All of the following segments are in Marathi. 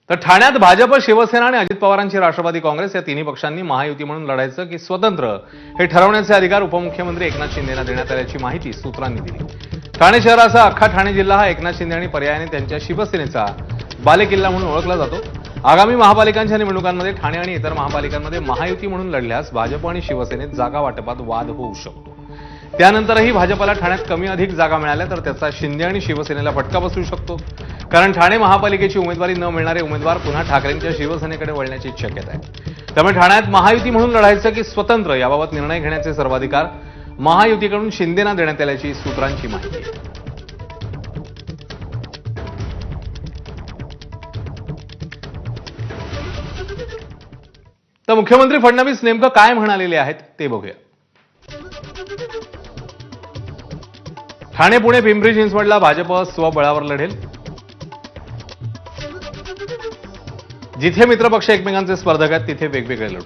तर ठाण्यात भाजप, शिवसेना आणि अजित पवारांची राष्ट्रवादी काँग्रेस या तिन्ही पक्षांनी महायुती म्हणून लढायचं की स्वतंत्र हे ठरवण्याचे अधिकार उपमुख्यमंत्री एकनाथ शिंदेंना देण्यात आल्याची माहिती सूत्रांनी दिली। ठाणे शहराचा अख्खा ठाणे जिल्हा हा एकनाथ शिंदे आणि पर्यायाने त्यांच्या शिवसेनेचा बालेकिल्ला म्हणून ओळखला जातो। आगामी महापालिकांच्या निवडणुकांमध्ये ठाणे आणि इतर महापालिकांमध्ये महायुती म्हणून लढल्यास भाजप आणि शिवसेनेत जागा वाटपात वाद होऊ शकतो। त्यानंतरही भाजपला ठाण्यात कमी अधिक जागा मिळाल्या तर त्याचा शिंदे आणि शिवसेनेला फटका बसू शकतो, कारण ठाणे महापालिकेची उमेदवारी न मिळणारे उमेदवार पुन्हा ठाकरेंच्या शिवसेनेकडे वळण्याची शक्यता आहे। त्यामुळे ठाण्यात महायुती म्हणून लढायचं की स्वतंत्र याबाबत निर्णय घेण्याचे सर्वाधिकार महायुतीकडून शिंदेंना देण्यात आल्याची सूत्रांची माहिती आहे। तर मुख्यमंत्री फडणवीस नेमकं काय म्हणालेले आहेत ते बघूया। ठाणे, पुणे, पिंपरी चिंचवडला भाजप स्वबळावर लढेल। जिथे मित्रपक्ष एकमेकांचे स्पर्धक आहेत तिथे वेगवेगळे लढू।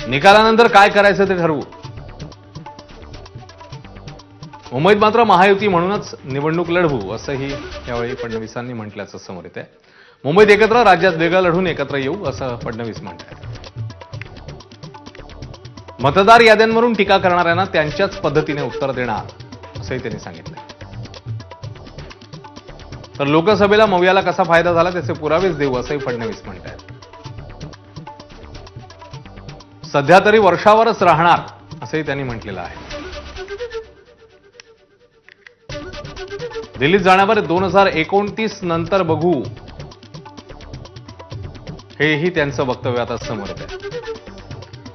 निकालानंतर काय करायचं ते ठरवू। मुंबईत मात्र महायुती म्हणूनच निवडणूक लढवू असंही यावेळी फडणवीसांनी म्हटल्याचं समोर येत आहे। मुंबईत एकत्र, राज्यात वेगळं लढून एकत्र येऊ असं फडणवीस म्हणतात। मतदार याद्यांवरून टीका करणाऱ्यांना त्यांच्याच पद्धतीने उत्तर देणार असंही त्यांनी सांगितलं। तर लोकसभेला मवियाला कसा फायदा झाला त्याचे पुरावेच देऊ असंही फडणवीस म्हणतात। सध्या तरी वर्षावरच राहणार असंही त्यांनी म्हटलेलं आहे। दिल्लीत जाण्यावर 2029 नंतर बघू हेही त्यांचं वक्तव्य आता समोर येत आहे।